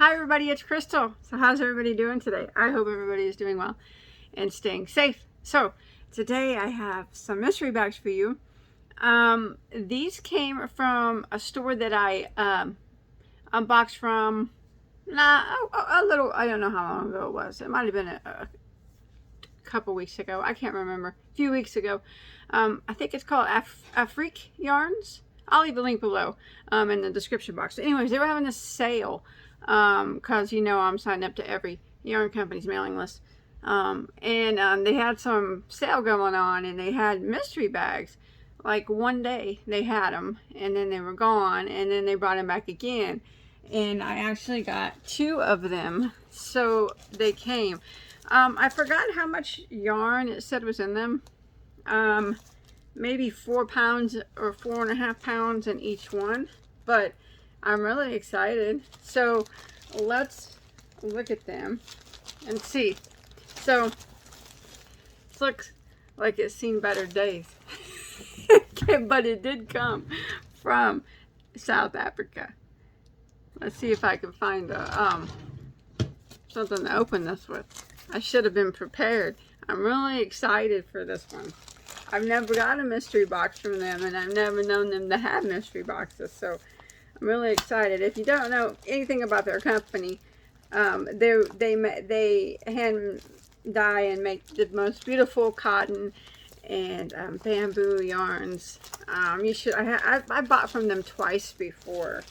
Hi everybody, it's Crystal. So how's everybody doing today? I hope everybody is doing well and staying safe. So today I have some mystery bags for you. These came from a store that I unboxed from a little, I don't know how long ago it was. It might have been a couple weeks ago. I can't remember. A few weeks ago. I think it's called Afrique Yarns. I'll leave a link below in the description box. So anyways, they were having a sale because you know I'm signed up to every yarn company's mailing list. They had some sale going on, and they had mystery bags. Like one day they had them, and then they were gone, and then they brought them back again. And I actually got 2 of them, so they came. I forgot how much yarn it said was in them. Maybe 4 pounds or 4.5 pounds in each one, but I'm really excited. So let's look at them and see. So this looks like it's seen better days. But it did come from South Africa. Let's see if I can find something to open this with. I should have been prepared. I'm really excited for this one. I've never got a mystery box from them, and I've never known them to have mystery boxes, so I'm really excited. If you don't know anything about their company, they hand dye and make the most beautiful cotton and bamboo yarns. I bought from them twice before,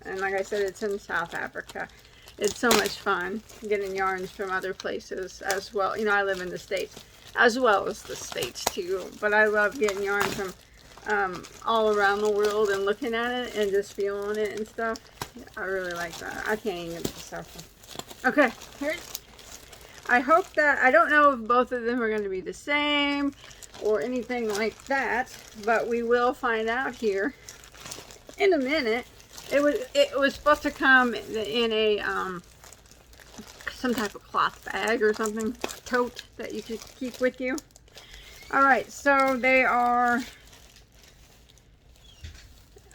and like I said, it's in South Africa. It's so much fun getting yarns from other places as well. You know, I live in the States as well as the States too, but I love getting yarn from all around the world and looking at it and just feeling it and stuff. I really like that. I can't even get this open. Okay, here's, I hope that, I don't know if both of them are going to be the same or anything like that, but we will find out here in a minute. It was supposed to come in a some type of cloth bag or something, tote that you could keep with you. All right, so they are,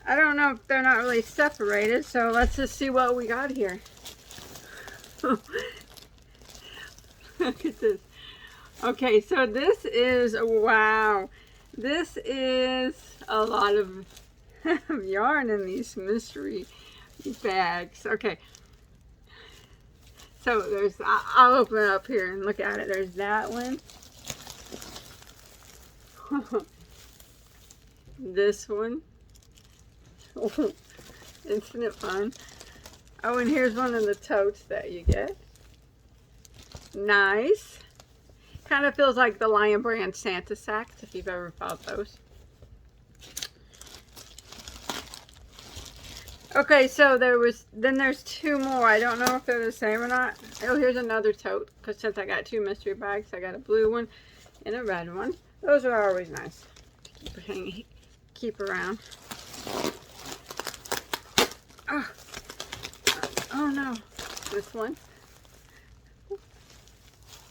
I don't know if they're not really separated, so let's just see what we got here. Look at this. Okay, so this is, wow, this is a lot of yarn in these mystery bags. Okay, so there's, I'll open it up here and look at it. There's that one. This one. Oh, infinite fun. Oh, and here's one of the totes that you get. Nice. Kind of feels like the Lion Brand Santa sacks, if you've ever bought those. Okay, so there's 2 more. I don't know if they're the same or not. Oh, here's another tote, because since I got 2 mystery bags, I got a blue one and a red one. Those are always nice to keep around. Oh no, this one.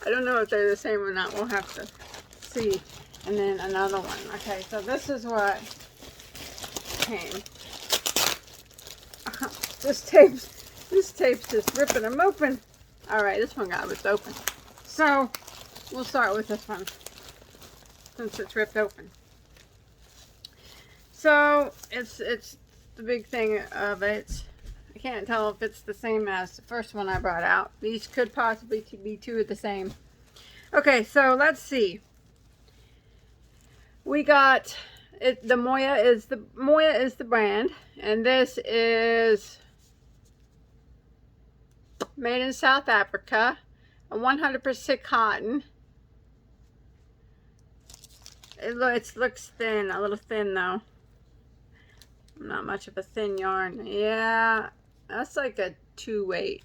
I don't know if they're the same or not. We'll have to see. And then another one. Okay, so this is what came. This tape's just ripping them open. All right, this one got ripped open. So we'll start with this one since it's ripped open. So it's the big thing of it. I can't tell if it's the same as the first one I brought out. These could possibly be 2 of the same. Okay, so let's see. We got it. The Moya is the brand, and this is made in South Africa, 100% cotton. It looks thin, a little thin though. Not much of a thin yarn. Yeah, that's like a 2-weight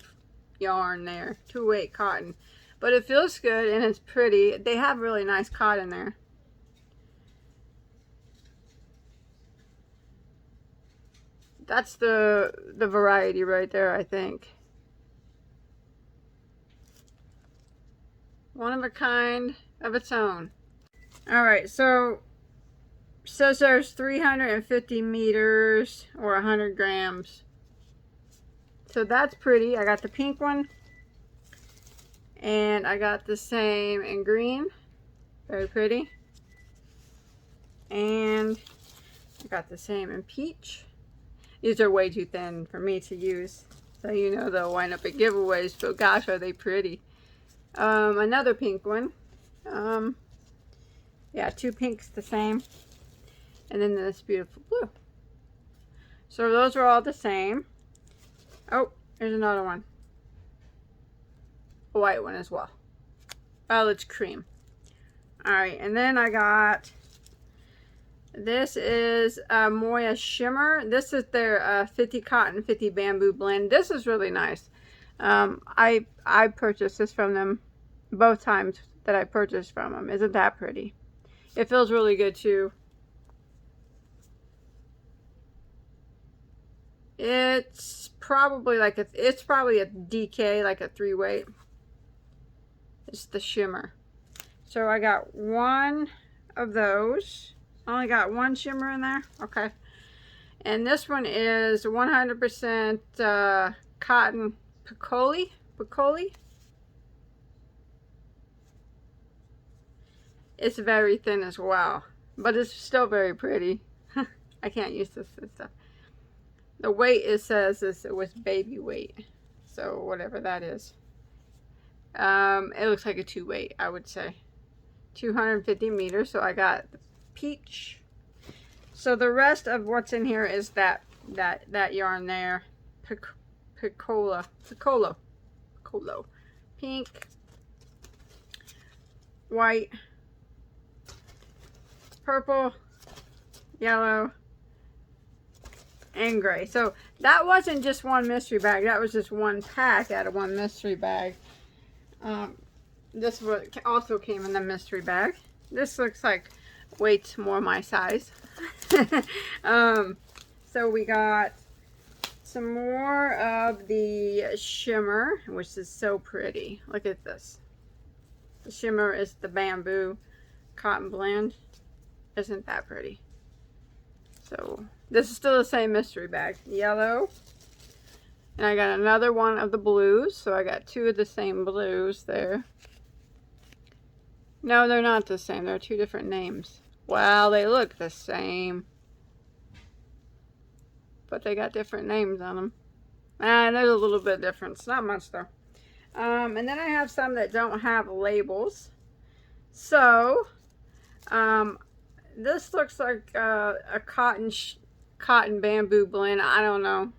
yarn there, 2-weight cotton. But it feels good and it's pretty. They have really nice cotton there. That's the variety right there, I think. One of a kind of its own. All right, so says there's 350 meters or 100 grams. So that's pretty. I got the pink one. And I got the same in green. Very pretty. And I got the same in peach. These are way too thin for me to use. So you know they'll wind up at giveaways. But gosh, are they pretty. Another pink one. Yeah, 2 pinks the same. And then this beautiful blue. So those are all the same. Oh, there's another one. A white one as well. Oh, it's cream. Alright, and then I got, this is Moya Shimmer. This is their 50 cotton, 50 bamboo blend. This is really nice. I purchased this from them both times that I purchased from them. Isn't that pretty? It feels really good too. It's probably like it's probably a DK, like a 3-weight. It's the shimmer. So I got one of those. I only got one shimmer in there. Okay. And this one is 100% cotton Potholder. It's very thin as well, but it's still very pretty. I can't use this stuff. The weight, it says it was baby weight, so whatever that is. It looks like a 2-weight, I would say. 250 meters. So I got the peach. So the rest of what's in here is that yarn there. Piccolo. Pink, white, purple, yellow, and gray. So that wasn't just one mystery bag. That was just one pack out of one mystery bag. This one also came in the mystery bag. This looks like way more my size. So we got some more of the shimmer, which is so pretty. Look at this. The shimmer is the bamboo cotton blend. Isn't that pretty? So this is still the same mystery bag. Yellow. And I got another one of the blues. So I got 2 of the same blues there. No, they're not the same. They're 2 different names. Well, they look the same. But they got different names on them. And there's a little bit of difference. Not much though. And then I have some that don't have labels. So, this looks like a cotton bamboo blend. I don't know.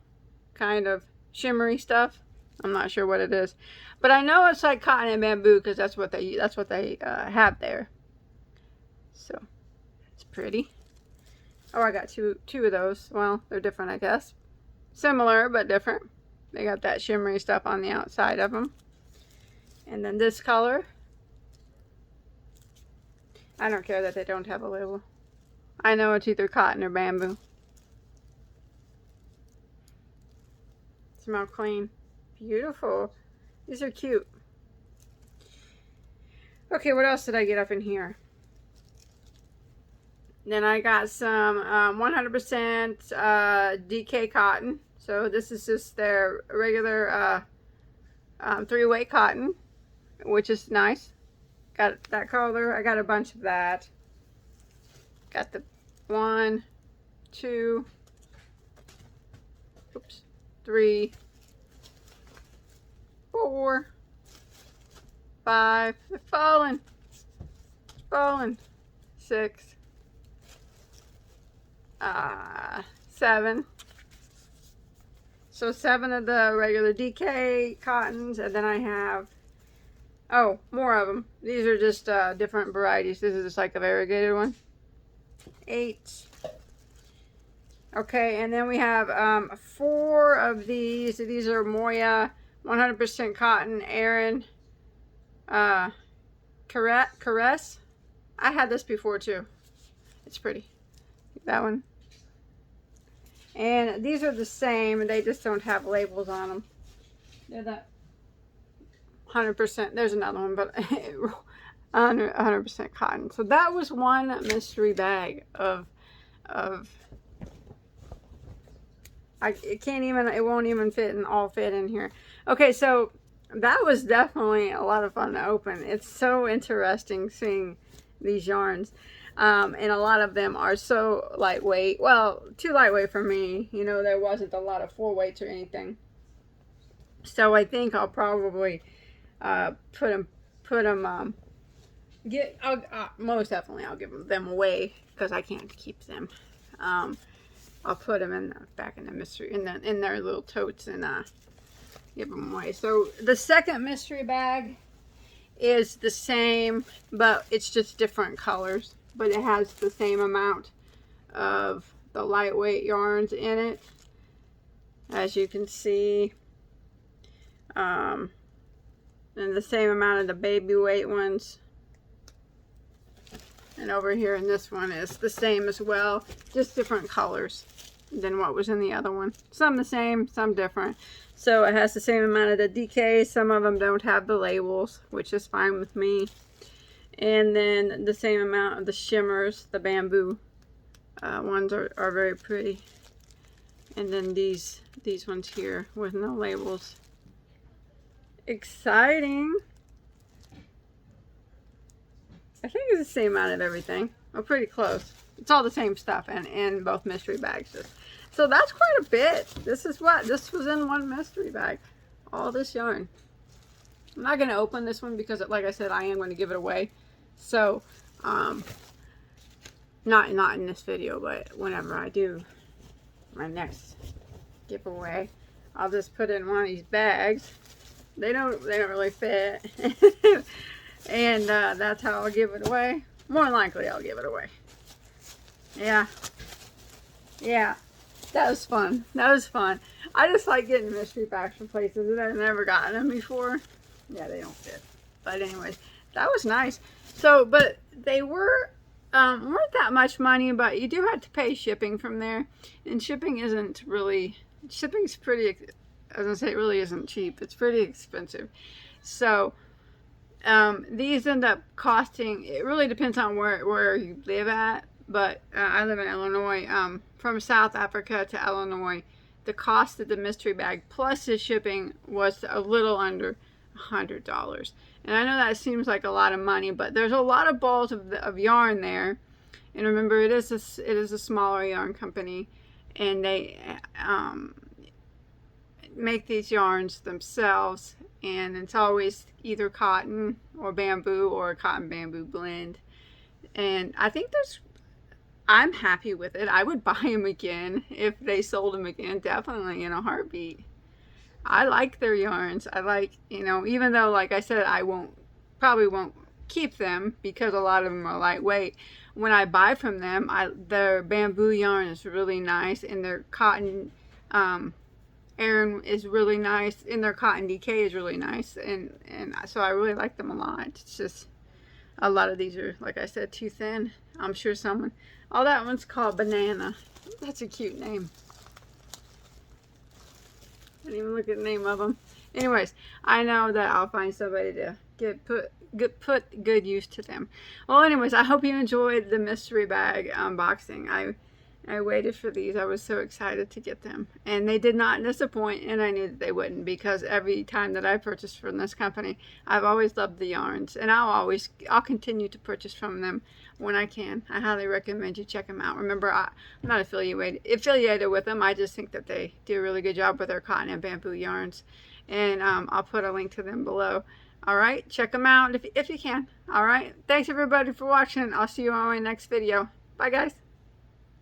Kind of shimmery stuff. I'm not sure what it is. But I know it's like cotton and bamboo because that's what they have there. So, it's pretty. Oh, I got two of those. Well, they're different, I guess. Similar, but different. They got that shimmery stuff on the outside of them. And then this color. I don't care that they don't have a label. I know it's either cotton or bamboo. Smell clean. Beautiful. These are cute. Okay, what else did I get up in here? Then I got some 100% DK cotton. So this is just their regular 3-weight cotton, which is nice. Got that color. I got a bunch of that. Got the 1, 2, 3, 4, 5. They're falling. It's falling. 6. 7. So 7 of the regular DK cottons, and then I have, oh, more of them. These are just different varieties. This is just like a variegated one. 8. Okay, and then we have 4 of these. These are Moya 100% cotton Aran Caress. I had this before too. It's pretty. That one. And these are the same. They just don't have labels on them. They're that 100%. There's another one, but 100% cotton. So that was one mystery bag of it won't even all fit in here. Okay, so that was definitely a lot of fun to open. It's so interesting seeing these yarns. And a lot of them are so lightweight. Well, too lightweight for me. You know, there wasn't a lot of 4-weights or anything. So I think I'll probably most definitely I'll give them away because I can't keep them. I'll put them back in the mystery in their little totes and give them away. So the second mystery bag is the same, but it's just different colors. But it has the same amount of the lightweight yarns in it, as you can see, and the same amount of the baby weight ones. And over here in this one is the same as well, just different colors than what was in the other one. Some the same, some different. So it has the same amount of the DK. Some of them don't have the labels, which is fine with me. And then the same amount of the shimmers. The bamboo ones are very pretty. And then these ones here with no labels. Exciting. I think it's the same amount of everything. We're pretty close. It's all the same stuff in both mystery bags. So that's quite a bit. This was in one mystery bag. All this yarn. I'm not going to open this one because, like I said, I am going to give it away. So, not in this video, but whenever I do my next giveaway, I'll just put it in one of these bags. They don't really fit. And that's how I'll give it away. More than likely, I'll give it away. Yeah. That was fun. I just like getting mystery bags from places that I've never gotten them before. Yeah, they don't fit. But anyways, that was nice. So, but they weren't that much money, but you do have to pay shipping from there. And shipping's pretty, as I say, it really isn't cheap. It's pretty expensive. So, these end up costing, it really depends on where you live at, but I live in Illinois. From South Africa to Illinois, the cost of the mystery bag plus the shipping was a little under $100. And I know that seems like a lot of money, but there's a lot of balls of yarn there. And remember, it is a smaller yarn company, and they make these yarns themselves. And it's always either cotton or bamboo or a cotton bamboo blend. And I think I'm happy with it. I would buy them again if they sold them again, definitely in a heartbeat. I like their yarns. I like, even though, like I said, I probably won't keep them because a lot of them are lightweight. When I buy from them, their bamboo yarn is really nice, and their cotton Aran is really nice, and their cotton DK is really nice, and so I really like them a lot. It's just a lot of these are, like I said, too thin. I'm sure that one's called Banana. That's a cute name. I didn't even look at the name of them. Anyways, I know that I'll find somebody to put good use to them. Well, anyways, I hope you enjoyed the mystery bag unboxing. I waited for these. I was so excited to get them. And they did not disappoint, and I knew that they wouldn't, because every time that I purchased from this company, I've always loved the yarns. And I'll continue to purchase from them when I can. I highly recommend you check them out. Remember, I'm not affiliated with them. I just think that they do a really good job with their cotton and bamboo yarns. And I'll put a link to them below. All right, check them out if you can. All right, thanks everybody for watching. I'll see you on my next video. Bye, guys.